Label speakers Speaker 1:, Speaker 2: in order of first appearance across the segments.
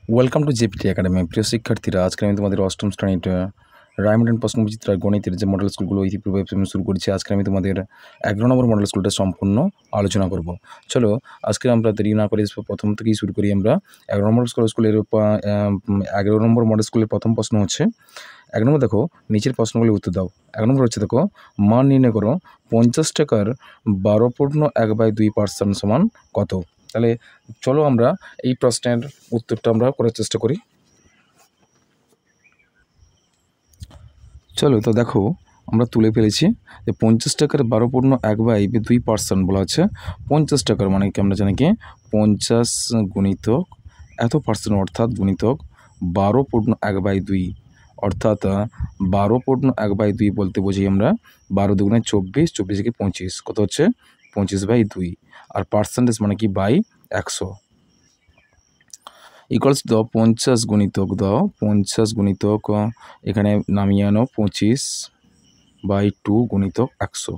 Speaker 1: Welcome to জেপিটি academy. প্রিয় শিক্ষার্থীরা, আজকে আমি তোমাদের অষ্টম শ্রেণীর রায়মন্ড অ্যান্ড প্রশ্নবিচিত্রা গণিতের যে মডেল স্কুলগুলো ইতিপূর্বে শুরু করেছি, আজকে আমি তোমাদের 11 নম্বর মডেল স্কুলটা সম্পূর্ণ আলোচনা করব। চলো আজকে আমরা দেরি না করে প্রথম থেকেই শুরু করি। আমরা 11 নম্বর স্কুলের 11 নম্বর মডেল স্কুলের প্রথম প্রশ্ন হচ্ছে 1 নম্বর। দেখো, নিচের প্রশ্নগুলির উত্তর দাও। 1 নম্বর হচ্ছে, দেখো, মান নির্ণয় করো 50 টাকার 12.1/2% সমান কত। তাহলে চলো আমরা এই প্রশ্নের উত্তরটা আমরা করার চেষ্টা করি। চলো, তো দেখো আমরা তুলে ফেলেছি যে 50 টাকার 12.1/2% বলা হচ্ছে। 50 টাকার মানে কি আমরা জানি কি 50 গুণিতক এত পার্সেন্ট, অর্থাৎ গুণিতক 12.1/2, অর্থাৎ 12.1/2 বলতে বুঝি আমরা 12 দুগুণে 24, 24 থেকে 25, কত হচ্ছে 25/2, আর পার্সেন্টেজ মানে কি বাই 100 ইকুয়ালস দাও 50 গুণিতক দাও 50 গুণিতক এখানে নামিয়ে আনো 25/2 গুণিতক 100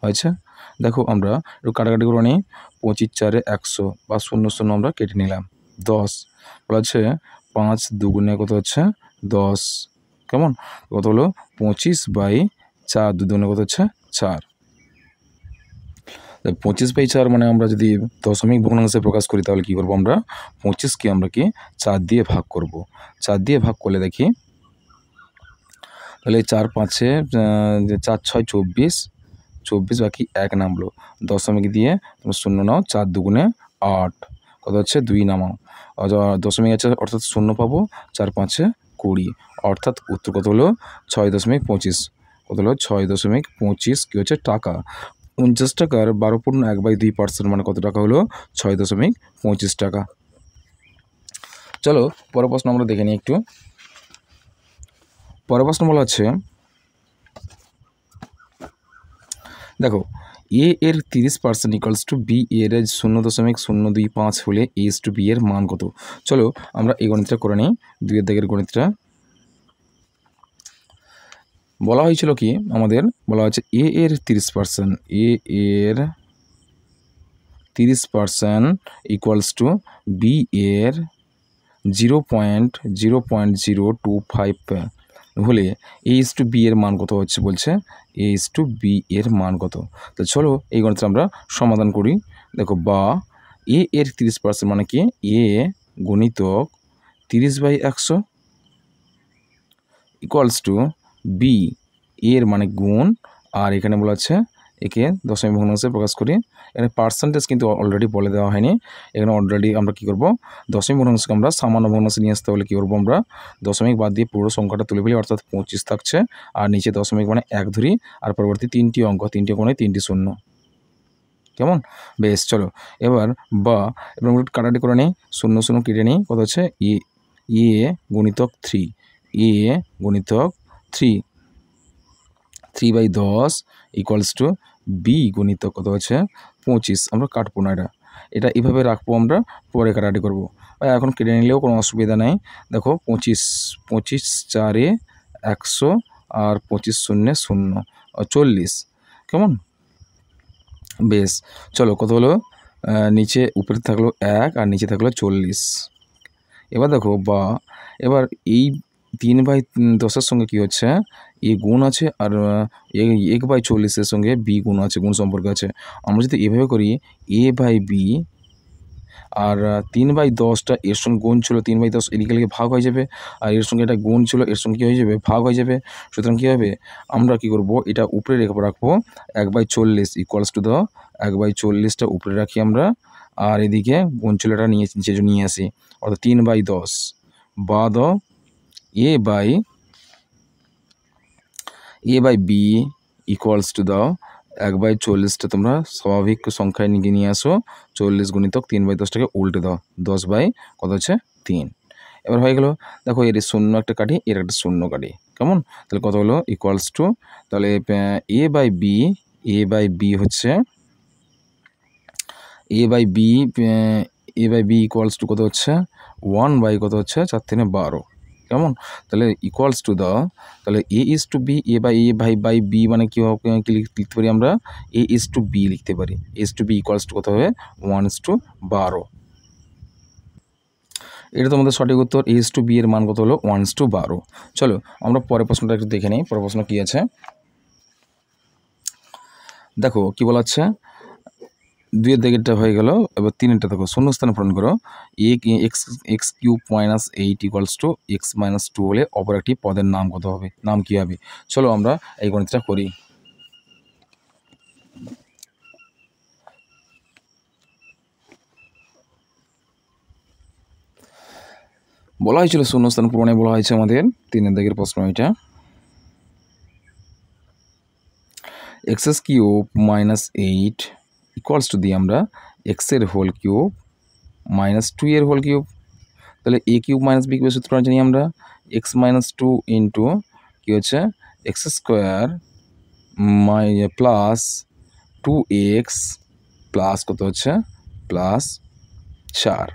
Speaker 1: হয়েছে। দেখো আমরা একটু কাটাকাটি করে নিই। 25 4 100 বা 0 0 আমরা কেটে নিলাম। 10 বলা হচ্ছে 5 দুগুণে কত হচ্ছে 10, কেমন কত হলো 25/4, দুগুণে কত হচ্ছে 4। 25/4 মানে আমরা যদি দশমিক ভগ্নাংশে প্রকাশ করি তাহলে কী করবো আমরা 25কে আমরা কি 4 দিয়ে ভাগ করব। 4 দিয়ে ভাগ করলে দেখি, তাহলে 4 5-এ 4 6 24, 24 বাকি 1 নামলো, দশমিক দিয়ে তোমরা 0 নাও, 4 দুগুণে 8, কত হচ্ছে 2 নামাও, দশমিক আছে অর্থাৎ 0 পাবো, 4 5-এ 20, অর্থাৎ উত্তর কত হলো 6.25, কত হলো 6.25 কী হচ্ছে টাকা। 50 টাকার 12.1/2% মানে কত টাকা হলো 6.25 টাকা। চলো পরের প্রশ্ন আমরা দেখে নিই একটু। পরের প্রশ্ন বলা হচ্ছে, দেখো, এ এর 30% ইকুয়ালস টু বি এর 0.025 হলে এস টু বি এর মান কত। চলো আমরা এই গণিতটা করে নিই। 2 এর দাগের গণিতটা বলা হয়েছিল কি, আমাদের বলা হচ্ছে এ এর 30%, এ এর 30% ইকুয়ালস টু বি এর 0.025 হলে এ ইস টু বি এর মান কত হচ্ছে বলছে, এ ইস টু বি এর মান কত। তো চলো এই গণিতটা আমরা সমাধান করি। দেখো, বা এ এর 30% মানে কি এ গুণিতক 30/100 ইকুয়ালস টু বি এর মানে গুণ, আর এখানে বলা হচ্ছে একে দশমিক ভগ্নাংশে প্রকাশ করি। এখানে পার্সেন্টেজ কিন্তু অলরেডি বলে দেওয়া হয়নি। এখানে অলরেডি আমরা কী করব, দশমিক ভগ্নাংশকে আমরা সামান্য ভগ্নাংশে নিয়ে আসতে হলে কী করবো, আমরা দশমিক বাদ দিয়ে পুরো সংখ্যাটা তুলে ফেলি, অর্থাৎ 25 থাকছে, আর নিচে দশমিক মানে 1 ধরি, আর পরবর্তী 3টি অঙ্ক মানে 3টি শূন্য, কেমন। বেশ, চলো এবার বা এবার আমরা কাটাটি করে নিই, 0 0 কেটে নিই, কত হচ্ছে এ গুণিতক 3, এ গুণিতক 3/10 ইকুয়ালস টু বি গুণিতক কত হচ্ছে 25। আমরা কাটবো না, এটা এভাবে রাখবো, আমরা পরে কাটাটি করবো, এখন কেটে নিলেও কোনো অসুবিধা নেই। দেখো 25 4 100 আর 25 0 0 40, কেমন। বেশ, চলো কত হলো, নিচে উপরে থাকলো 1 আর নিচে থাকলো 40। এবার দেখো, বা এবার এই 3/10 সঙ্গে কি হচ্ছে এ গুণ আছে, আর 1/40 সঙ্গে বি গুণ আছে, গুণ সম্পর্ক আছে। আমরা যদি এভাবে করি a/b, আর 3/10টা এর সঙ্গে গুণ ছিল, 3/10 এদিকে লিখে ভাগ হয়ে যাবে, আর এর সঙ্গে এটা গুণ ছিল, এর সঙ্গে কী হয়ে যাবে ভাগ হয়ে যাবে। সুতরাং কী হবে, আমরা কী করব, এটা উপরে রাখবো 1/40 ইকুয়ালস টু 1/40টা উপরে রাখি আমরা, আর এদিকে গুণ ছিল এটা নিয়ে আসি, অর্থাৎ 3/10 বা a/b ইকুয়ালস টু 1/40টা তোমরা স্বাভাবিক সংখ্যায় নিয়ে আসো, 40 গুণিতক 3/10টাকে উল্টে দাও, 10 কত হচ্ছে 3। এবার হয়ে গেল। দেখো, এর 0 একটা কাটি, এর একটা 0 কাটি, কেমন। তাহলে কত হলো ইকুয়ালস টু, তাহলে a/b হচ্ছে a/b ইকুয়ালস টু কত হচ্ছে 1 কত হচ্ছে 4 3 12, কেমন। তাহলে ইকুয়ালস টু তাহলে এ ইস টু বি, a/b মানে কি লিখতে পারি আমরা, এ ইস টু বি লিখতে পারি। S two B equals to কত হবে 1:12। এটা তোমাদের সঠিক উত্তর। a/b এর মান কত হলো 1:12। চলো আমরা পরের প্রশ্নটা একটু দেখে নিই। পরের প্রশ্ন কী আছে দেখো, কি বলা হচ্ছে, 2-এর দিকেরটা হয়ে গেল, এবার 3-এরটা দেখো, শূন্যস্থানে পূরণ করো। X cube minus 8 equals to x minus 2 হলে অপর একটি পদের নাম কত হবে, নাম কী হবে? চলো আমরা এই গণিতটা করি। বলা হয়েছিল শূন্যস্থান পূরণে, বলা হয়েছে আমাদের 3-এর দিকের প্রশ্ন এটা। X cube minus 8 equals to দিয়ে আমরা এক্সের হোল কিউব মাইনাস 2 এর হোল কিউব, তাহলে এ কিউব মাইনাস বি কিউবের সূত্র জানি আমরা, এক্স মাইনাস 2 ইন্টু কী হচ্ছে x square plus 2x plus কত হচ্ছে প্লাস 4।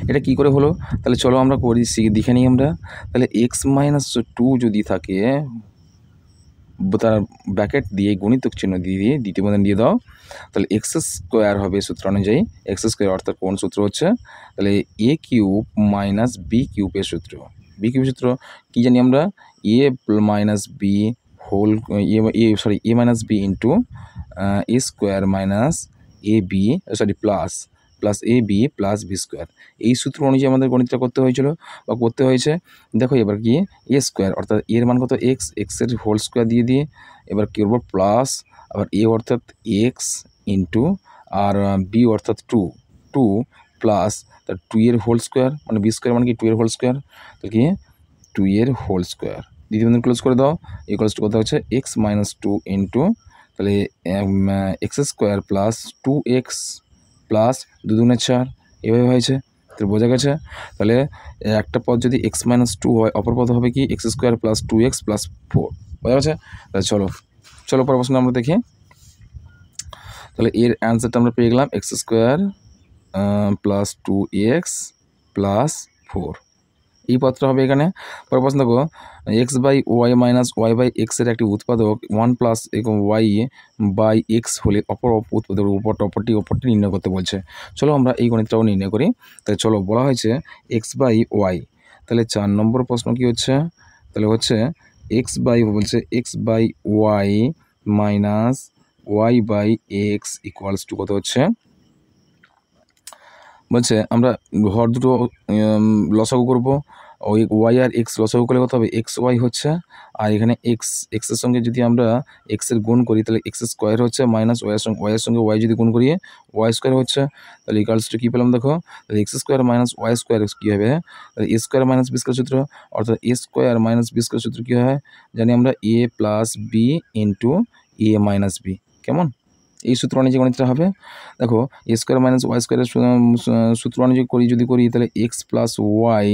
Speaker 1: এটা কি করে হলো? তাহলে চলো আমরা করি, দেখে নিই আমরা। তাহলে এক্স মাইনাস 2 যদি থাকে, তার ব্র্যাকেট দিয়ে গুণিতক চিহ্ন দিয়ে দ্বিতীয় বন্ধনী দিয়ে দাও, তাহলে এক্স স্কোয়ার হবে সূত্র অনুযায়ী। এক্স স্কোয়ার অর্থাৎ কোন সূত্র হচ্ছে, তাহলে এ কিউব মাইনাস বি কিউবের সূত্র। বি কিউবের সূত্র কী জানি আমরা, এ minus b whole A minus b into A square minus A B plus A B plus b square. এই সূত্র অনুযায়ী আমাদের গণিতটা করতে হয়েছিল বা করতে হয়েছে। দেখো এবার কি এ স্কোয়ার অর্থাৎ এর মান কত এক্সের হোল স্কোয়ার দিয়ে এবার কী করবো প্লাস, আবার এ অর্থাৎ এক্স ইন্টু আর বি অর্থাৎ 2 প্লাস তার 2 এর হোল স্কোয়ার, মানে বি স্কোয়ার মানে কি 2 এর হোল স্কোয়ার, তাহলে কি 2 এর হোল স্কোয়ার। দ্বিতীয় বন্ধনী ক্লোজ করে দাও, ইকুয়ালস টু কথা হচ্ছে এক্স মাইনাস 2 ইন্টু তাহলে x square plus 2x plus 2 দুগুণে 4, এভাবে হয়েছে। তো বোঝা গেছে। তাহলে একটা পদ যদি এক্স মাইনাস 2 হয়, অপর পদ হবে কি x square plus 2x plus 4। বোঝা গেছে? তাহলে চলো পরের প্রশ্ন আমরা দেখি। তাহলে এর অ্যান্সারটা আমরা পেয়ে গেলাম x square plus 2x plus 4। এই পদটা হবে এখানে। পরের প্রশ্ন দেখো, x by y minus y by এক্সের একটি উৎপাদক 1 প্লাস ওয়াই বাই এক্স হলে অপর উৎপাদকের অপরটি নির্ণয় করতে বলছে। চলো আমরা এই গণিতটাও নির্ণয় করি। তাহলে চলো, বলা হয়েছে এক্স বাই ওয়াই, তাহলে 4 নম্বর প্রশ্ন কি হচ্ছে, তাহলে হচ্ছে x by y minus y by x equals to কত হচ্ছে, বলছে আমরা হর দুটো লসাগু করবো। ওই ওয়াই আর এক্স লসাগু করলে কত হবে এক্স ওয়াই হচ্ছে, আর এখানে এক্সের সঙ্গে যদি আমরা এক্সের গুণ করি তাহলে এক্স স্কোয়ার হচ্ছে, মাইনাস ওয়াইয়ের সঙ্গে ওয়াই যদি গুণ করি ওয়াই স্কোয়ার হচ্ছে। তাহলে ইকুয়ালস টু কী পেলাম দেখো, তাহলে x square minus y square কী হবে, তাহলে a square minus b square সূত্র, অর্থাৎ a square minus b square সূত্র কী হয় জানি আমরা, a plus b into a minus b. কেমন? এই সূত্র অনুযায়ী গণিতটা হবে। দেখো এ স্কোয়ার মাইনাস ওয়াই স্কোয়ারের সূত্র অনুযায়ী যদি তাহলে x plus y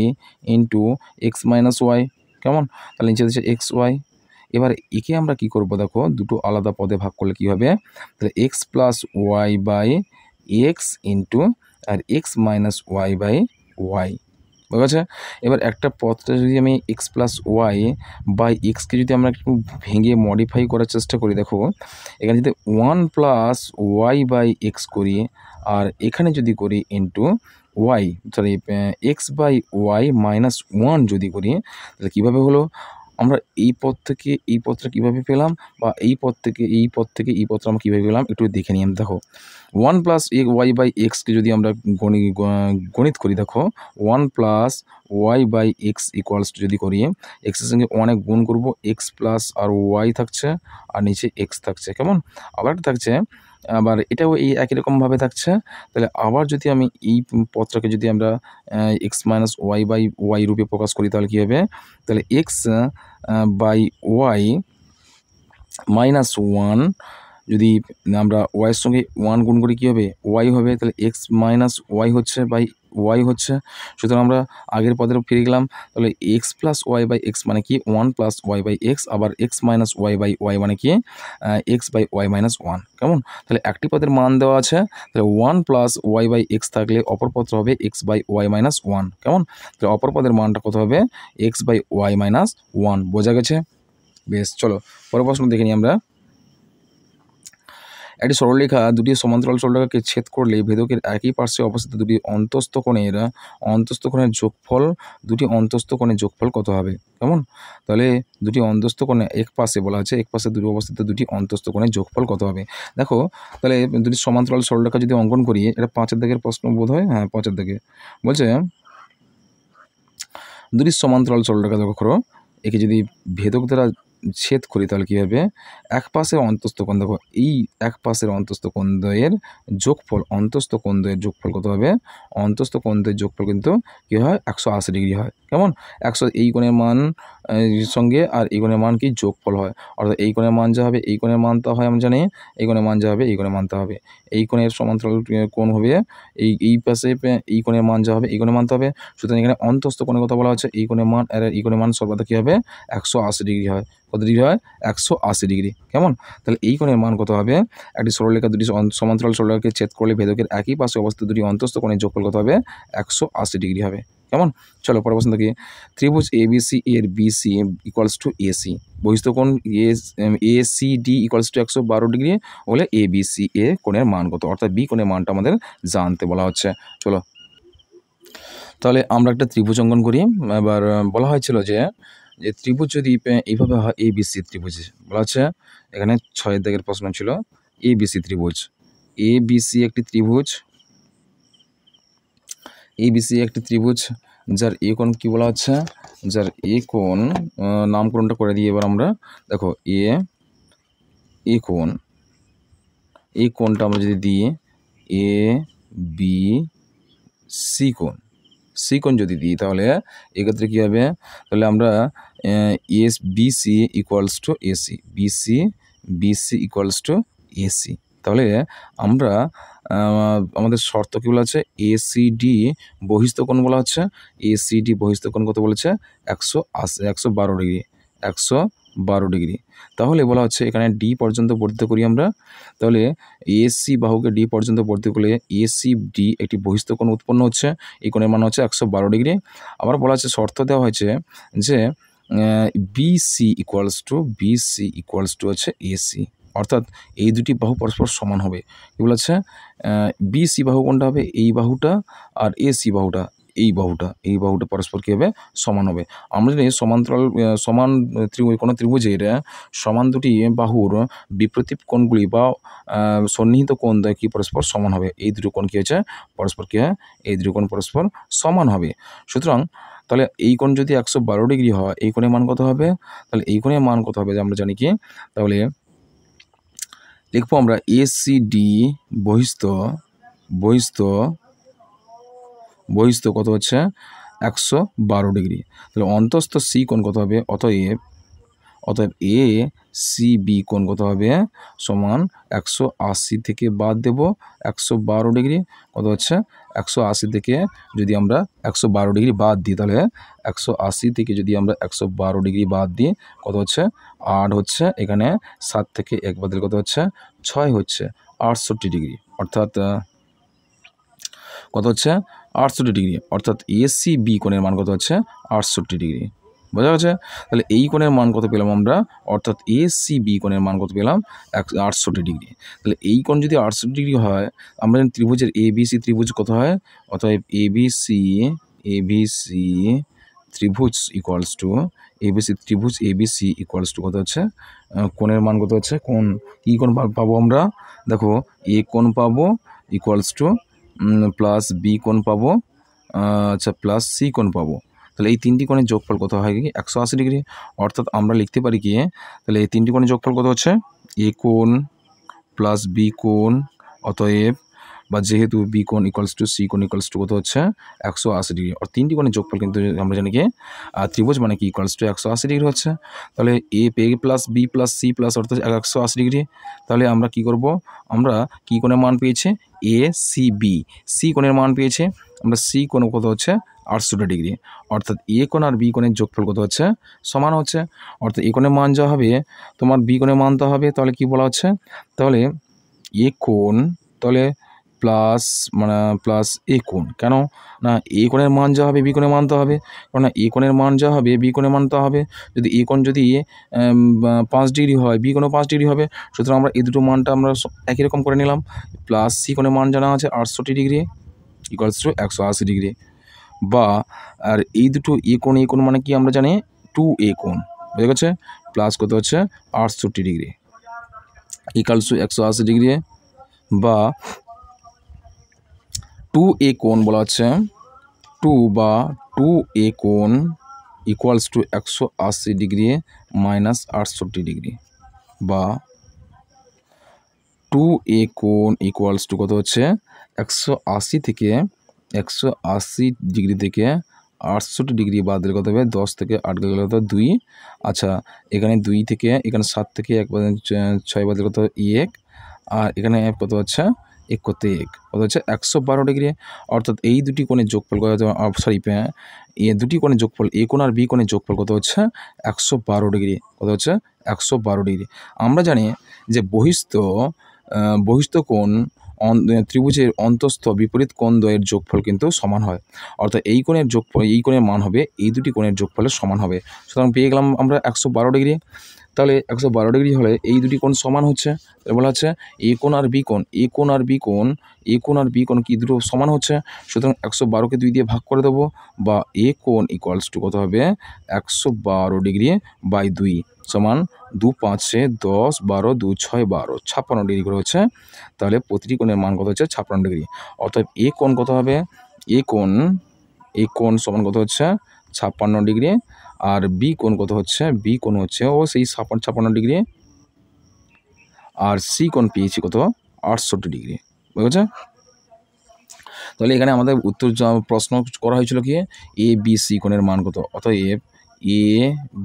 Speaker 1: into x minus y. কেমন? তাহলে নিচে দিচ্ছে এক্স ওয়াই। এবার একে আমরা কি করব, দেখো দুটো আলাদা পদে ভাগ করলে কি হবে, তাহলে x plus y by x into আর x minus y by y. বুঝা গেছে? এবার একটা পদটা যদি আমি এক্স প্লাস ওয়াই বাই এক্সকে যদি আমরা একটু ভেঙে মডিফাই করার চেষ্টা করি, দেখো এখানে যদি 1 প্লাস ওয়াই বাই এক্স করি, আর এখানে যদি করি into y x by y minus 1 যদি করি, তাহলে কীভাবে হলো, আমরা এই পদ থেকে এই পদটা কীভাবে পেলাম, বা এই পদ থেকে এই পদটা আমরা কীভাবে পেলাম একটু দেখে নিই। দেখো 1 প্লাস ওয়াই বাই এক্সকে যদি আমরা গণিত করি, দেখো 1 plus y by x equals যদি করি, এক্সের সঙ্গে অনেক গুণ করব, এক্স প্লাস আর ওয়াই থাকছে আর নিচে এক্স থাকছে। কেমন? আবার থাকছে, আবার এটাও এই একই রকমভাবে থাকছে। তাহলে আবার যদি আমি এই পদটাকে যদি আমরা x minus y by y রূপে প্রকাশ করি, তাহলে কী হবে, তাহলে এক্স বাই ওয়াই মাইনাস 1 যদি আমরা ওয়াইয়ের সঙ্গে 1 গুণ করি কী হবে, ওয়াই হবে। তাহলে এক্স মাইনাস ওয়াই হচ্ছে বাই ওয়াই হচ্ছে। সুতরাং আমরা আগের পদের ফিরে গেলাম। তাহলে x plus y by x মানে কি 1 প্লাস ওয়াই বাই এক্স, আবার x minus y by y মানে কি এক্স বাই ওয়াই মাইনাস 1। কেমন? তাহলে একটি পদের মান দেওয়া আছে, তাহলে 1 প্লাস ওয়াই বাই এক্স থাকলে অপর পদটা হবে এক্স বাই ওয়াই মাইনাস 1। কেমন? তাহলে অপর পদের মানটা কত হবে, এক্স বাই ওয়াই মাইনাস 1। বোঝা গেছে? বেশ, চলো পরের প্রশ্ন দেখে নিই আমরা। একটি সরলরেখা দুটি সমান্তরাল সরলরেখাকে ছেদ করলে ভেদকের একই পার্শ্বে অবস্থিত দুটি অন্তস্থ কোণের যোগফল, দুটি অন্তস্থ কোণের যোগফল কত হবে? কেমন? তাহলে দুটি অন্তস্থ কোণে এক পাশে বলা আছে, এক পাশে দুটি অবস্থিত দুটি অন্তস্থ কোণের যোগফল কত হবে? দেখো তাহলে দুটি সমান্তরাল সরলরেখা যদি অঙ্কন করি, এটা 5 দাগের প্রশ্ন বোধ হয়, হ্যাঁ 5 দাগে বলছে দুটি সমান্তরাল সরলরেখা দেখো, একে যদি ভেদক দ্বারা ছেদ করি তাহলে কী হবে? এক পাশের অন্তস্থ কোণ, দেখো এই এক পাশের অন্তস্থ কোণদ্বয়ের যোগফল, অন্তস্থ কোণদ্বয়ের যোগফল কত হবে? অন্তস্থ কোণদ্বয়ের যোগফল কিন্তু কী হয়? 180 ডিগ্রি হয়। কেমন? 100 এই কোণের মান সঙ্গে আর এই কোণের মান কি যোগফল হয়, অর্থাৎ এই কোণের মান যা হবে এই কোণের মান তা হয়, আমরা জানি এই কোণের মান যা হবে এই কোণের মান তা হবে। এই কোণের সমান্তরাল কোণ হবে এই পাশে, এই কোণের মান যা হবে এই কোণের মান তা হবে। সুতরাং এখানে অন্তস্থ কোণের কথা বলা হচ্ছে, এই কোণের মান আর এই কোণের মান সর্বদা কী হবে? 180 ডিগ্রি হয়। কত ডিগ্রি হয়? 180 ডিগ্রি। কেমন? তাহলে এই কোণের মান কত হবে? একটি সরলরেখা দুটি সমান্তরাল সরলরেখাকে ছেদ করলে ভেদকের একই পাশে অবস্থিত দুটি অন্তস্থ কোণের যোগফল কত হবে? 180 ডিগ্রি হবে। কেমন? চলো পরের প্রশ্ন দেখি। ত্রিভুজ ABC এর BC ইকুয়ালস টু AC, বহিস্থ কোণ ACD ইকুয়ালস টু 112 ডিগ্রি হলে ABC এ কোণের মান কত? অর্থাৎ বি কোণের মানটা আমাদের জানতে বলা হচ্ছে। চলো তাহলে আমরা একটা ত্রিভুজ অঙ্কন করি। এবার বলা হয়েছিল যে ত্রিভুজ যদি এইভাবে হয়, ABC ত্রিভুজ বলা হচ্ছে, এখানে 6 দাগের প্রশ্ন ছিল। ABC ত্রিভুজ, ABC একটি ত্রিভুজ, ABC একটি ত্রিভুজ যার এ কোণ কী বলা হচ্ছে? যার এ কোণ, নামকরণটা করে দিই এবার আমরা। দেখো এ কোণ, এই কোণটা আমরা যদি দিই ABC কোণ যদি দিই তাহলে এক্ষেত্রে কী হবে? তাহলে আমরা BC equals to AC, BC equals to AC। তাহলে আমরা আমাদের শর্ত কী বলা আছে? ACD বহিস্থ কোণ বলা হচ্ছে, ACD বহিস্থ কোণ কত বলেছে? 112 ডিগ্রি, 112 ডিগ্রি। তাহলে বলা হচ্ছে এখানে D পর্যন্ত বর্ধিত করি আমরা। তাহলে AC বাহুকে D পর্যন্ত বর্ধিত করলে ACD একটি বহিস্থ কোণ উৎপন্ন হচ্ছে, এই কোণের মান হচ্ছে 112 ডিগ্রি। আবার বলা হচ্ছে, শর্ত দেওয়া হয়েছে যে BC ইকুয়ালস টু হচ্ছে AC, অর্থাৎ এই দুটি বাহু পরস্পর সমান হবে। কী বলা হচ্ছে? BC বাহু কোনটা হবে? এই বাহুটা, আর AC বাহুটা এই বাহুটা পরস্পর কী হবে? সমান হবে। আমরা জানি সমান্তরাল সমান কোনো ত্রিভুজের সমান দুটি বাহুর বিপ্রতীপ কোণগুলি বা সন্নিহিত কোণ দ্বয় কি পরস্পর সমান হবে। এই দুটো কোণ কী হচ্ছে? পরস্পর কী হয়? এই দুটো কোণ পরস্পর সমান হবে। সুতরাং তাহলে এই কোণ যদি 112 ডিগ্রি হয়, এই কোণের মান কত হবে? তাহলে এই কোণের মান কত হবে যে আমরা জানি কি? তাহলে লিখবো আমরা ACD বহিস্থ কত হচ্ছে? 112 ডিগ্রি। তাহলে অন্তস্থ C কোণ কত হবে? অতএব ACB কোণ কত হবে? সমান 180 থেকে বাদ দেব 112 ডিগ্রি, কত হচ্ছে? 180 থেকে যদি আমরা 112 ডিগ্রি বাদ দিই, তাহলে 180 থেকে যদি আমরা 112 ডিগ্রি বাদ দিই কত হচ্ছে? 8 হচ্ছে। এখানে 7 থেকে 1 বাদ দিলে কত হচ্ছে? 6 হচ্ছে, 68 ডিগ্রি। অর্থাৎ কত হচ্ছে? 68 ডিগ্রি। অর্থাৎ ACB কোণের মান কত হচ্ছে? 68 ডিগ্রি। বোঝা গেছে? তাহলে এই কোণের মান কত পেলাম আমরা? অর্থাৎ ACB কোণের মান কত পেলাম? 68 ডিগ্রি। তাহলে এই কোণ যদি 68 ডিগ্রি হয়, আমরা জানি ত্রিভুজের ABC ত্রিভুজ কত হয়? অতএব ABC ত্রিভুজ equals to ABC equals to কত হচ্ছে? কোণের মান কত হচ্ছে? কোণ কী কোণ পাবো আমরা? দেখো A কোণ পাবো ইকুয়ালস টু প্লাস B কোণ পাবো, আচ্ছা প্লাস C কোণ পাবো। তাহলে এই তিনটি কোণের যোগফল কত হয় কি? 180 ডিগ্রি। অর্থাৎ আমরা লিখতে পারি কি? তাহলে এই তিনটি কোণের যোগফল কত হচ্ছে? A কোণ প্লাস B কোণ, অতএব বা যেহেতু B কোণ ইকুয়ালস টু C কোণ ইকুয়ালস টু কত হচ্ছে? 180 ডিগ্রি। আর তিনটি কোণের যোগফল কিন্তু আমরা জানি কি? ত্রিভুজ মানে কি? ইকুয়ালস টু 180 ডিগ্রি হচ্ছে। তাহলে A plus B plus C plus অর্থাৎ 180 ডিগ্রি। তাহলে আমরা কি করব? আমরা কি কোণের মান পেয়েছি? ACB, C কোণের মান পেয়েছি আমরা। C কোণ কত হচ্ছে? 68 ডিগ্রি। অর্থাৎ A কোণ আর B কোণের যোগফল কত হচ্ছে? সমান হচ্ছে। অর্থাৎ A কোণের মান যা হবে তোমার B কোণের মান তা হবে। তাহলে কি বলা হচ্ছে? তাহলে A কোণ, তাহলে প্লাস মানে প্লাস এ কোণ, কেন না এ কোণের মান যা হবে বি কোণের মান তো হবে, কারণ এ কোণের মান যা হবে বি কোণের মান তো হবে। যদি এ কোণ যদি 5 ডিগ্রি হয় বি কোণও 5 ডিগ্রি হবে, সুতরাং আমরা এই দুটো মানটা আমরা একই রকম করে নিলাম। প্লাস সি কোণের মান জানা আছে 68 ডিগ্রি ইকুয়ালস টু 180 ডিগ্রি, বা আর এই দুটো এ কোণ মানে কি আমরা জানি 2a কোণ, বুঝে গেছে, প্লাস কত হচ্ছে 68 ডিগ্রি ইকুয়ালস টু 180 ডিগ্রি, বা 2a কোণ বলা হচ্ছে 2a কোণ equals to 180 degree minus 68 degree, বা 2a কোণ ইকুয়ালস টু কত হচ্ছে 180 থেকে 180 ডিগ্রি থেকে 68 ডিগ্রি বাদ দিলে কত হবে 10 থেকে 8 গেলে কত 2, আচ্ছা এখানে 2 থেকে এখানে 7 থেকে 1 6 বাদ দিলে কত 1, আর এখানে কত হচ্ছে 1 করতে 1 কত হচ্ছে 112 ডিগ্রি। অর্থাৎ এই দুটি কোণের যোগফল কত, সরি দুটি কোণের যোগফল এ কোণ আর বি কোণের যোগফল কত হচ্ছে 112 ডিগ্রি, কত হচ্ছে 112 ডিগ্রি। আমরা জানি যে বহিস্থ কোণ ত্রিভুজের অন্তঃস্থ বিপরীত কোণ দ্বয়ের যোগফল কিন্তু সমান হয়, অর্থাৎ এই কোণের যোগফল এই কোণের মান হবে এই দুটি কোণের যোগফলের সমান হবে। সুতরাং পেয়ে গেলাম আমরা 112 ডিগ্রি। তাহলে 112 ডিগ্রি হলে এই দুটি কোণ সমান হচ্ছে, বলা হচ্ছে এ কোণ আর বি কোণ, এ কোণ আর বি কোণ কি দুটো সমান হচ্ছে, সুতরাং 112কে 2 দিয়ে ভাগ করে দেবো, বা এ কোণ ইকুয়ালস টু কত হবে 112 ডিগ্রি বাই 2 সমান 2 5 10 12 2 6 12 56 ডিগ্রি করে হচ্ছে। তাহলে প্রতিটি কোণের মান কত হচ্ছে 56 ডিগ্রি। অর্থাৎ এ কোণ কত হবে, এ কোণ সমান কত হচ্ছে 56 ডিগ্রি, আর বি কোণ কত হচ্ছে, বি কোণ হচ্ছে ও সেই 56 ডিগ্রি, আর সি কোণ পেয়েছি কত 68 ডিগ্রি, বুঝেছে। তাহলে এখানে আমাদের উত্তর প্রশ্ন করা হয়েছিল কি এ বি সি কোণের মান কত, অতএব এ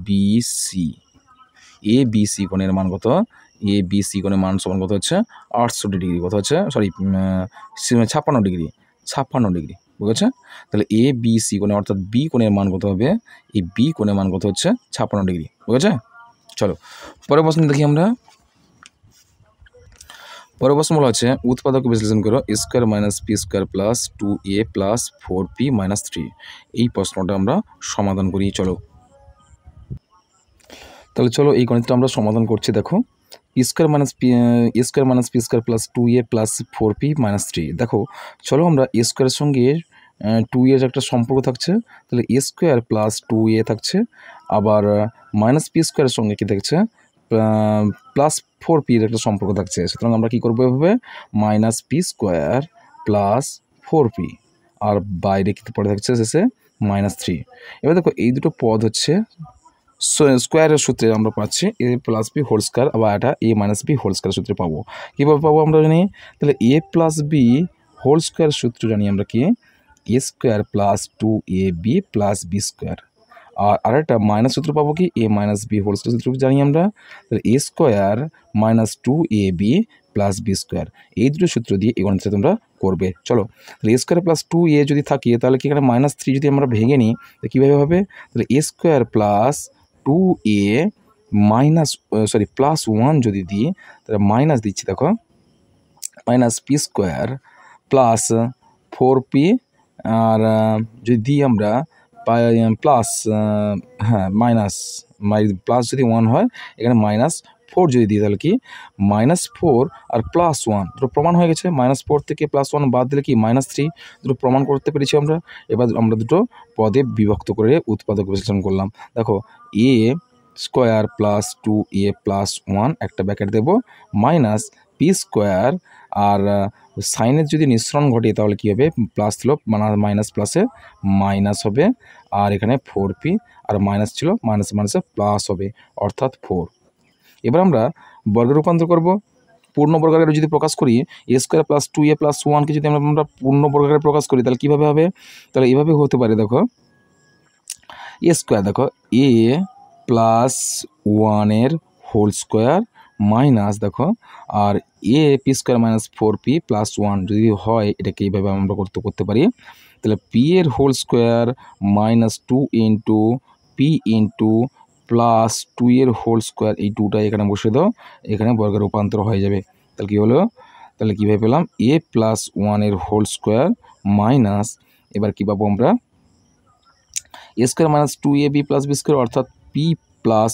Speaker 1: বি সি কোণের মান কত, এ বি সি কোণের মান সমান কত হচ্ছে 68 ডিগ্রি, কত হচ্ছে সরি 56 ডিগ্রি, বুঝেছে। তাহলে এ বি সি কোণে অর্থাৎ বি কোণের মান কত হবে, এই বি কোণের মান কত হচ্ছে 56 ডিগ্রি, বুঝেছে। চলো পরের প্রশ্ন দেখি আমরা। পরের প্রশ্ন বলা হচ্ছে উৎপাদক বিশ্লেষণ করো a square minus p square plus 2a plus 4p minus 3। এই প্রশ্নটা আমরা সমাধান করি, চলো। তাহলে চলো এই গণিতটা আমরা সমাধান করছি। দেখো square minus p square plus 2a plus 4p minus 3। দেখো চলো আমরা এ স্কোয়ারের সঙ্গে 2 এর একটা সম্পর্ক থাকছে, তাহলে এ স্কোয়ার প্লাস 2a থাকছে, আবার মাইনাস পি স্কোয়ারের সঙ্গে কী থাকছে প্লাস 4p এর একটা সম্পর্ক থাকছে। সুতরাং আমরা কী করবো এভাবে minus p square plus 4p, আর বাইরে কী পড়ে থাকছে শেষে মাইনাস 3। এবার দেখো এই দুটো পদ হচ্ছে স্কোয়ারের সূত্রে আমরা পাচ্ছি a plus b whole square, আবার এটা a minus b whole square সূত্রে পাবো। কীভাবে পাবো আমরা জানি, তাহলে a plus b whole square সূত্র জানি আমরা কি a square plus 2ab plus b square, আর আরেকটা মাইনাস সূত্র পাবো কি a minus b whole square সূত্র জানি আমরা, তাহলে a square minus 2ab plus b square. এই দুটো সূত্র দিয়ে এই গণিতটা তোমরা করবে। চলো তাহলে এ স্কোয়ার প্লাস 2a যদি থাকে তাহলে কি এখানে মাইনাস 3 যদি আমরা ভেঙে নিই তাহলে কীভাবে হবে, তাহলে a square plus 2a minus plus 1 যদি দিই তাহলে মাইনাস দিচ্ছি, দেখো minus p square plus 4p, আর যদি দিই আমরা প্লাস মাইনাস প্লাস যদি 1 হয় এখানে মাইনাস 4 যদি দিই তাহলে কি মাইনাস 4 আর প্লাস 1 দুটো প্রমাণ হয়ে গেছে। মাইনাস 4 থেকে প্লাস 1 বাদ দিলে কি মাইনাস 3, দুটো প্রমাণ করতে পেরেছি আমরা। এবার আমরা দুটো পদে বিভক্ত করে উৎপাদক বিশ্লেষণ করলাম। দেখো a square plus 2a plus 1 একটা ব্র্যাকেট দেবো, মাইনাস পি স্কোয়ার, আর সাইনের যদি নিঃসরণ ঘটে তাহলে কী হবে প্লাস ছিল মাইনাস প্লাসে মাইনাস হবে, আর এখানে 4p আর মাইনাস ছিল মাইনাস মাইনাসে প্লাস হবে অর্থাৎ 4। এবার আমরা বর্গে রূপান্তর করব। পূর্ণ বর্গাকারে যদি প্রকাশ করি এ স্কোয়ার প্লাস 2a প্লাস 1কে যদি আমরা পূর্ণ বর্গাকারে প্রকাশ করি তাহলে কীভাবে হবে, তাহলে এইভাবে হতে পারে। দেখো এ স্কোয়ার, দেখো a plus 1 whole square minus দেখো আর a p square minus 4p plus 1 যদি হয় এটাকে এইভাবে আমরা করতে পারি। তাহলে পি এর whole square minus 2 into p into plus 2 এর হোল স্কোয়ার, এই 2টা এখানে বসে দাও, এখানে বর্গের রূপান্তর হয়ে যাবে। তাহলে কী হলো তাহলে কীভাবে পেলাম এ প্লাস ওয়ানের হোল স্কোয়ার মাইনাস, এবার কী পাবো আমরা a square minus 2ab plus b square, অর্থাৎ পি প্লাস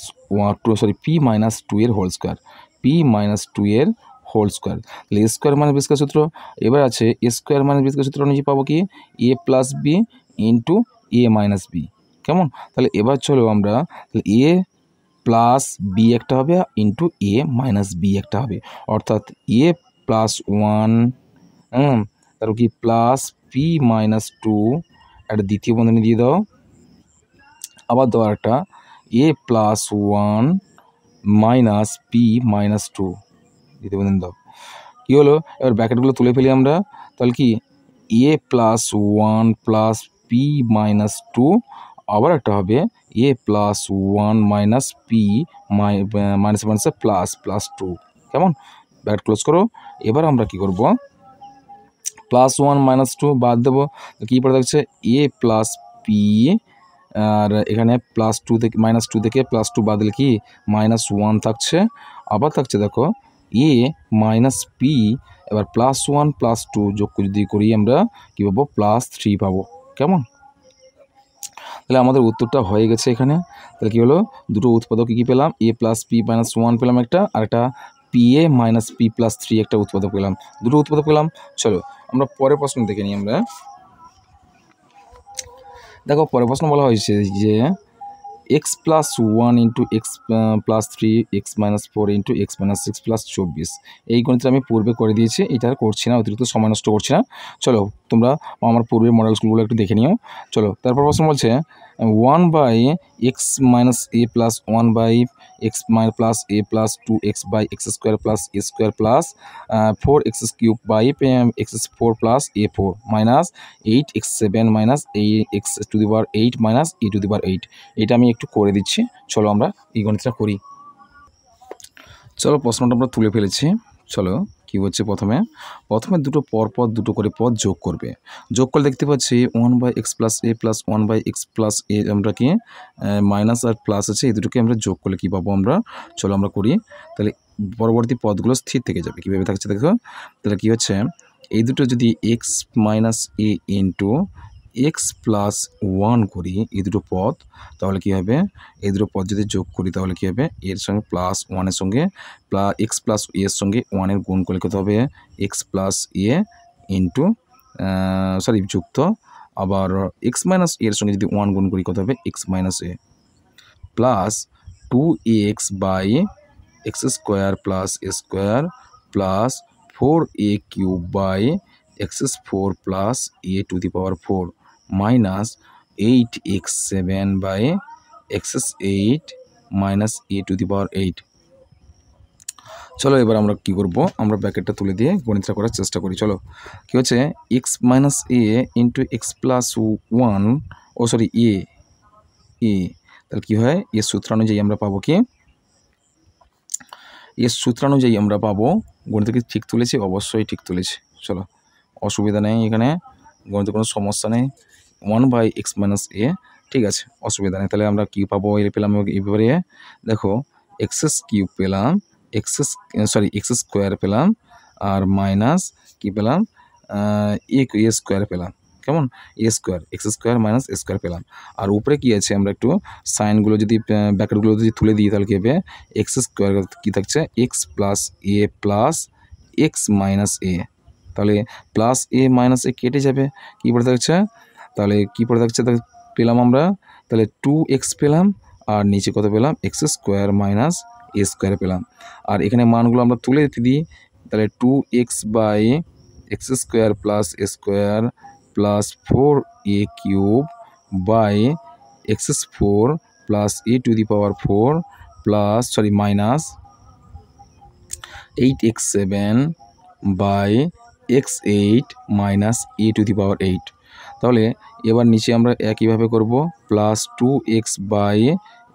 Speaker 1: পি মাইনাস 2 এর হোল স্কোয়ার, পি মাইনাস 2 এর হোল স্কোয়ার। তাহলে a square minus b square সূত্র, এবার আছে এ স্কোয়ার মাইনাস বি স্কোয়ার সূত্র নিজে পাবো কি এ plus b into a minus b. কেমন? তাহলে এবার চলো আমরা তাহলে এ প্লাস বি একটা হবে ইন্টু এ মাইনাস বি একটা হবে, অর্থাৎ এ প্লাস 1 তারপর কি প্লাস পি মাইনাস 2, একটা দ্বিতীয় বন্ধনী দিয়ে দাও, আবার দাও একটা এ প্লাস 1 মাইনাস পি মাইনাস 2, দ্বিতীয় বন্ধনী দাও। কী হলো? এবার ব্র্যাকেটগুলো তুলে ফেলি আমরা, তাহলে কি এ প্লাস 1 প্লাস পি মাইনাস 2, আবার একটা হবে এ প্লাস 1 মাইনাস পি মাইনাস মাইনাসে প্লাস প্লাস 2। কেমন? ব্র্যাকেট ক্লোজ করো। এবার আমরা কি করব, প্লাস 1 মাইনাস 2 বাদ দেবো, কী পড়ে থাকছে এ প্লাস পি, আর এখানে প্লাস 2 থেকে মাইনাস 2 থেকে প্লাস 2 বাদ দিলে কি মাইনাস 1 থাকছে, আবার থাকছে দেখো এ মাইনাস পি, এবার প্লাস 1 প্লাস 2 যোগ যদি করি আমরা কী পাবো প্লাস 3 পাবো। কেমন? তাহলে আমাদের উত্তরটা হয়ে গেছে এখানে। তাহলে কী হলো, দুটো উৎপাদক কী পেলাম, এ প্লাস পি মাইনাস 1 পেলাম একটা, আর একটা P A minus P plus 3 একটা উৎপাদক পেলাম, দুটো উৎপাদক পেলাম। চলো আমরা পরের প্রশ্ন দেখে নিই আমরা। দেখো পরের প্রশ্ন বলা হয়েছে যে x plus 1 into x plus 3 x minus 4 into x minus 6 plus 24, এই গণিতটা আমি পূর্বে করে দিয়েছি, এটা আর করছি না, অতিরিক্ত সময় নষ্ট করছি না। চলো তোমরা আমার পূর্বের মডেলসগুলো একটু দেখে নিও। চলো তারপর প্রশ্ন বলছে 1 by x minus a plus 1 by x plus a plus 2x by x square plus a square plus 4x cube by x 4 plus a 4 minus 8x7 minus x to the power 8 minus a to the power 8। এটা আমি একটু করে দিচ্ছি, চলো আমরা এই গণিতটা করি। চলো প্রশ্নটা আমরা তুলে ফেলেছি। চলো কি হচ্ছে, প্রথমে দুটো পরপর দুটো করে পদ যোগ করবে। যোগ করে দেখতে পাচ্ছি 1 by x plus a plus 1 by x plus a, আমরা কি মাইনাস আর প্লাস আছে, এই দুটোকে আমরা যোগ করলে কী পাবো আমরা, চলো আমরা করি। তাহলে পরবর্তী পদগুলো স্থির থেকে যাবে, কীভাবে থাকছে দেখো। তাহলে কী হচ্ছে, এই দুটো যদি এক্স মাইনাস এ ইন্টু এক্স প্লাস 1 করি, এই দুটো পদ, তাহলে কী হবে, এই দুটো পদ যদি যোগ করি তাহলে কী হবে, এর সঙ্গে প্লাস 1-এর সঙ্গে এক্স প্লাস এর সঙ্গে 1-এর গুণ করলে কত হবে এক্স প্লাস এ ইন্টু যুক্ত, আবার এক্স মাইনাস এর সঙ্গে যদি 1 গুণ করি কত হবে x minus a plus 2x by x square plus a square plus 4a cube by x 4 plus a to the power 4 minus 8x7 by x 8 minus a to the power 8। চলো এবার আমরা কি করব, আমরা ব্র্যাকেটটা তুলে দিয়ে গণিতটা করার চেষ্টা করি। চলো কি হচ্ছে এক্স মাইনাস এ ইন্টু এক্স প্লাস 1 এ, তাহলে কী হয় এর সূত্রানুযায়ী আমরা পাবো কি, এর সূত্রানুযায়ী আমরা পাবো, গণিতকে ঠিক তুলেছি, অবশ্যই ঠিক তুলেছি। চলো অসুবিধা নেই, এখানে গণিতে কোনো সমস্যা নেই। 1 বাই এক্স মাইনাস এ, ঠিক আছে, অসুবিধা নেই। তাহলে আমরা কী পাবো, পেলাম এবারে দেখো এক্স কিউব পেলাম, এক্স স্কোয়ার পেলাম, আর মাইনাস কি পেলাম এ স্কোয়ার পেলাম। কেমন, এ square x square minus a square পেলাম। আর উপরে কী আছে, আমরা একটু সাইনগুলো যদি ব্র্যাকেটগুলো যদি তুলে দিই তাহলে কী হবে এক্স স্কোয়ার কী থাকছে x plus a plus x minus এ, তাহলে প্লাস এ মাইনাস এ কেটে যাবে, কী পড়ে থাকছে, তাহলে কী পড়ে থাকছে পেলাম আমরা, তাহলে 2x পেলাম, আর নিচে কত পেলাম x square minus a square পেলাম। আর এখানে মানগুলো আমরা তুলে দিই, তাহলে 2x by x square plus a square plus 4a cube by x 4 plus a to the power 4 plus minus 8x7 by x 8 minus a to the power 8। তাহলে এবার নিচে আমরা একইভাবে করব, plus 2x by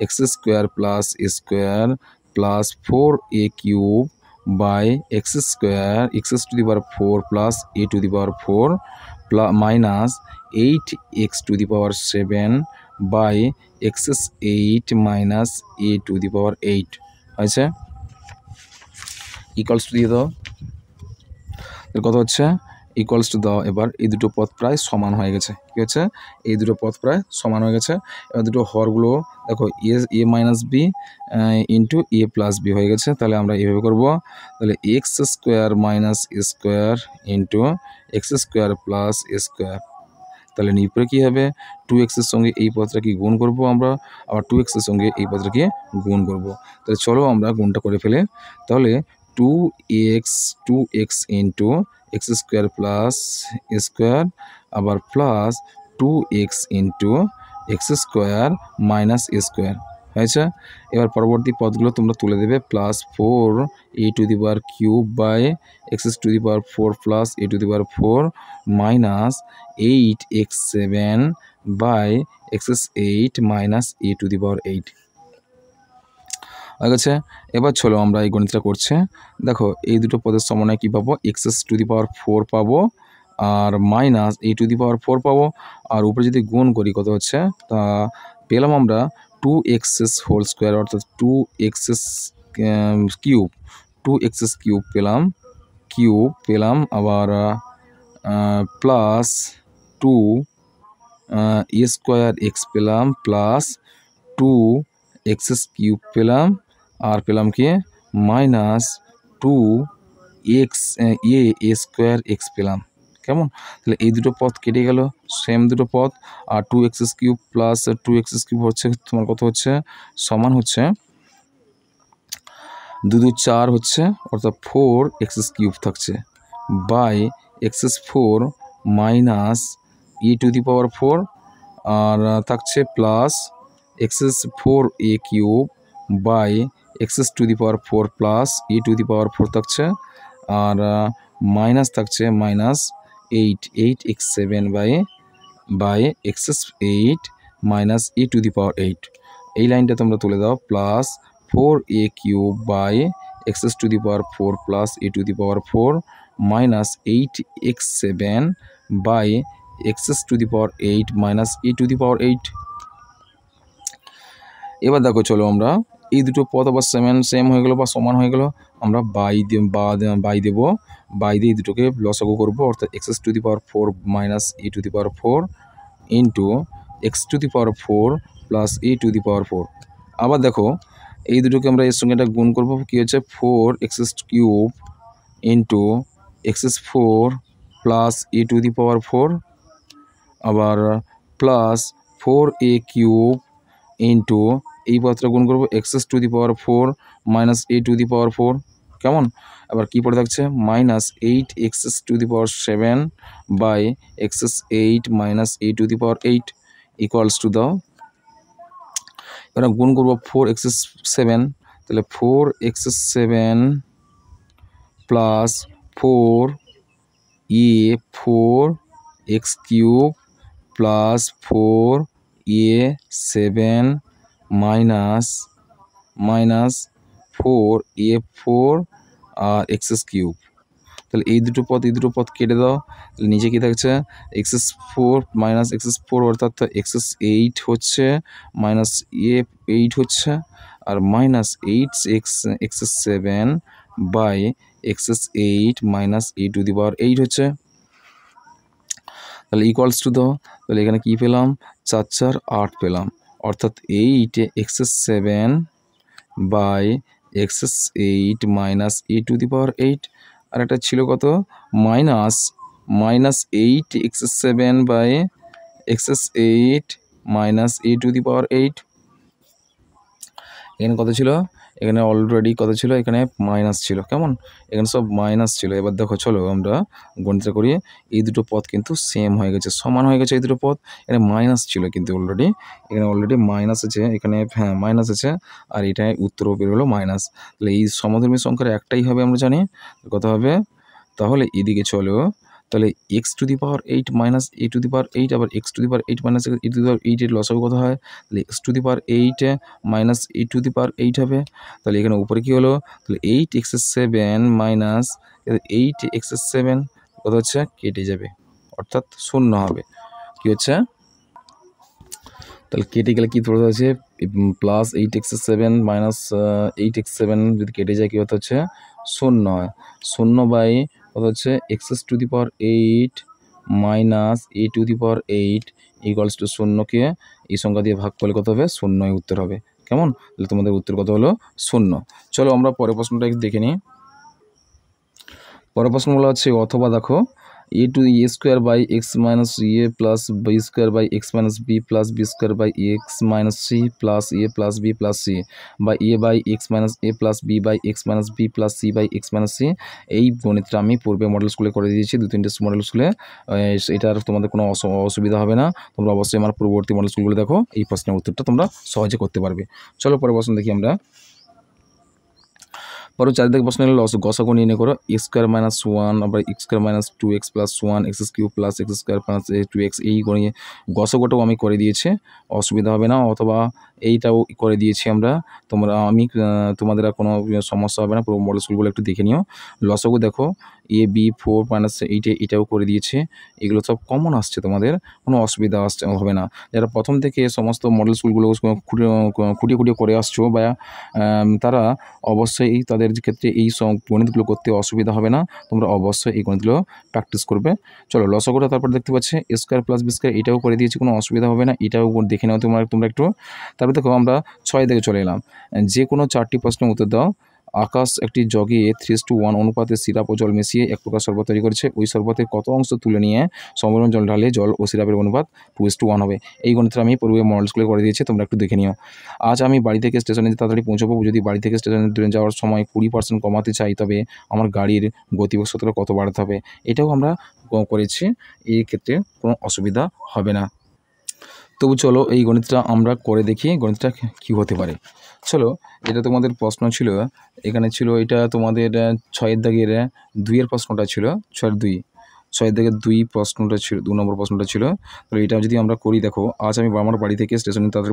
Speaker 1: x square plus a square plus 4a cube by x square x to the power 4 plus a to the power 4 minus 8x to the power 7 by x 8 minus a to the power 8 হয়েছে, equals to দিয়ে দাও। এর কথা হচ্ছে equals to দাও। এবার এই দুটো পদ প্রায় সমান হয়ে গেছে। কী হচ্ছে? এই দুটো পদ প্রায় সমান হয়ে গেছে। এবার দুটো হরগুলো দেখো a minus b into a plus b হয়ে গেছে। তাহলে আমরা এভাবে করব। তাহলে x square minus a square into x square plus a square. তাহলে উপরে কী হবে? 2xের সঙ্গে এই পদটাকে গুণ করব আমরা, আবার 2xের সঙ্গে এই পদটাকে গুণ করব। তাহলে চলো আমরা গুণটা করে ফেলে। তাহলে 2x into x square plus a square, আবার plus 2x into x square minus a square হয়েছে। এবার পরবর্তী পদগুলো তোমরা তুলে দেবে। Plus 4a³ by x⁴ plus a⁴ minus 8x7 by x8 minus a⁸ হয়ে গেছে। এবার চলো আমরা এই গণিতটা করছে। দেখো এই দুটো পদের সমন্বয় কী পাবো? x⁴ পাবো আর মাইনাস a⁴ পাবো, আর উপরে যদি গুণ করি কত হচ্ছে? তা পেলাম আমরা 2x² অর্থাৎ 2x³ পেলাম, আবার প্লাস 2a² পেলাম, প্লাস 2x³ পেলাম, আর পেলাম কি? মাইনাস 2a² পেলাম। কেমন? তাহলে এই দুটো পদ কেটে গেল, সেম দুটো পদ। আর 2x³ প্লাস 2x³ হচ্ছে তোমার কত হচ্ছে? সমান হচ্ছে 2 2 4 হচ্ছে, অর্থাৎ 4x³ থাকছে বাই x⁴ মাইনাস e⁴, আর থাকছে plus x⁴a³ by x⁴ plus e⁴ থাকছে, আর মাইনাস থাকছে minus 8x7 by x8 minus e⁴। এই লাইনটা তোমরা তুলে দাও। Plus 4a³ by x⁴ plus e⁴ minus 8x7 by x⁴ minus e⁴। এবার দেখো চলো আমরা এই দুটো পদ আবার সেম হয়ে গেলো বা সমান হয়ে গেলো, আমরা বাই দেবো। বাই দিয়ে এই দুটোকে লসাগু করবো, অর্থাৎ x⁴ minus e⁴ into x⁴ plus e⁴। আবার দেখো এই দুটোকে আমরা এর সঙ্গে একটা গুণ করবো। কী হচ্ছে? 4x³ into x⁴ plus e⁴, আবার প্লাস 4a³ ইন্টু এই পদটা গুণ করবো x⁴ মাইনাস a⁴। কেমন? আবার কী পড়ে থাকছে? Minus 8x7 by x8 minus a⁴ equals to দাও। এবার গুণ করবো 4x7, তাহলে 4x7 plus 4a⁴x³ plus 4a7 minus 4a⁴ আর x³ তাহলে এই দুটো পদ কেটে দাও। তাহলে নিচে কী থাকছে? x⁴ মাইনাস x⁴, অর্থাৎ x8 হচ্ছে মাইনাস a8 হচ্ছে, আর minus 8x7 by x8 minus a⁴ হচ্ছে। তাহলে ইকুয়ালস টু দাও। তাহলে এখানে কী পেলাম? 4 4 8 পেলাম, অর্থাৎ 8x7 by x8 minus a⁴। আর একটা ছিল কত? Minus 8x7 by x8 minus a⁴। এখানে কত ছিল? এখানে অলরেডি কত ছিল? এখানে মাইনাস ছিল। কেমন? এখানে সব মাইনাস ছিল। এবার দেখো চলো আমরা গণিতটা করি। এই দুটো পদ কিন্তু সেম হয়ে গেছে, সমান হয়ে গেছে। এই দুটো পদ এখানে মাইনাস ছিল, কিন্তু অলরেডি মাইনাস আছে। এখানে হ্যাঁ মাইনাস আছে, আর এটা উত্তরও বেরোলো মাইনাস। তাহলে এই সমধর্মী সংখ্যার একটাই হবে, আমরা জানি। কত হবে? তাহলে এদিকে চলো, তাহলে x⁸ মাইনাস a⁸, আবার x⁸ মাইনাস a⁸ এর লসাগু কত হয়? তাহলে x⁸ মাইনাস a⁸ হবে। তাহলে এখানে উপরে কী হলো? তাহলে 8x7 মাইনাস 8x7 কত হচ্ছে? কেটে যাবে, অর্থাৎ 0 হবে। কী হচ্ছে? তাহলে কেটে গেলে কী ধরতে হচ্ছে? প্লাস 8x7 মাইনাস 8x7 যদি কেটে যায় কী হতে হচ্ছে? 0 হয়। 0 বাই কত হচ্ছে x⁻8 minus a⁻8 equals to 0কে এই সংখ্যা দিয়ে ভাগ করলে কত হবে 0 উত্তর হবে। কেমন? তাহলে তোমাদের উত্তর কত হলো 0। চলো আমরা পরের প্রশ্নটা একটু দেখে নিই। পরের প্রশ্নগুলো হচ্ছে অথবা দেখো a² x minus a plus b² x minus b plus b² x minus c plus a plus b plus c বা a/x minus a plus b/x minus b plus c/x minus c। এই গণিতটা আমি পূর্বে model স্কুলে করে দিয়েছি, 2-3টে model স্কুলে। এটার তোমাদের কোনো অসুবিধা হবে না। তোমরা অবশ্যই আমার পূর্ববর্তী মডেল স্কুলগুলো দেখো, এই প্রশ্নের উত্তরটা তোমরা সহজে করতে পারবে। চলো পরের প্রশ্ন দেখি আমরা। পরে 4 দাগের প্রশ্ন হলো গসাগু নির্ণয় করো। x² মাইনাস 1 আবার x² minus 2x plus 1 x³ plus x² plus 2x। এই গসাগুটাও আমি করে দিয়েছি, অসুবিধা হবে না। অথবা এইটাও করে দিয়েছি আমরা, তোমাদের আর কোনো সমস্যা হবে না। পুরো মডেল স্কুলগুলো একটু দেখে নিও। লসাগু দেখো ab4 মাইনাস 8 এটাও করে দিয়েছে। এগুলো সব কমন আসছে, তোমাদের কোনো অসুবিধা হবে না। যারা প্রথম থেকে সমস্ত মডেল স্কুলগুলো খুঁটিয়ে করে আসছো বা তারা অবশ্যই তাদের ক্ষেত্রে এই গণিতগুলো করতে অসুবিধা হবে না। তোমরা অবশ্যই এই গণিতগুলো প্র্যাকটিস করবে। চলো লসাগুটা তারপর দেখতে পাচ্ছি a² প্লাস b², এটাও করে দিয়েছি, কোনো অসুবিধা হবে না। এটাও দেখে নাও তোমরা একটু। তারপর দেখো আমরা 6 দিকে চলে এলাম। যে কোনো 4টি প্রশ্নের উত্তর দাও। আকাশ একটি জগে 3:1 অনুপাতে সিরাপ ও জল মিশিয়ে এক প্রকার শরবত তৈরি করেছে। ওই শরবতের কত অংশ তুলে নিয়ে সমপরিমাণ জল ঢালে জল ও সিরাপের অনুপাত 2:1 হবে। এই গণিতটা আমি পূর্বে মডেল স্কুলে করে দিয়েছি, তোমরা একটু দেখে নিও। আজ আমি বাড়ি থেকে স্টেশনে তাড়াতাড়ি পৌঁছাবো। যদি বাড়ি থেকে স্টেশনে যাওয়ার সময় 20% কমাতে চাই, তবে আমার গাড়ির গতিবেগটা কত বাড়াতে হবে? এটাও আমরা করেছি, এই ক্ষেত্রে কোনো অসুবিধা হবে না। তবু চলো এই গণিতটা আমরা করে দেখি, গণিতটা কী হতে পারে। চলো, এটা তোমাদের প্রশ্ন ছিল, এখানে ছিল এটা তোমাদের 6 দাগের 2 প্রশ্নটা ছিল, 6 দাগের 2 প্রশ্নটা ছিল, 2 নম্বর প্রশ্নটা ছিল। তো এটা যদি আমরা করি, দেখো আজ আমি আমার বাড়ি থেকে স্টেশনে তাদের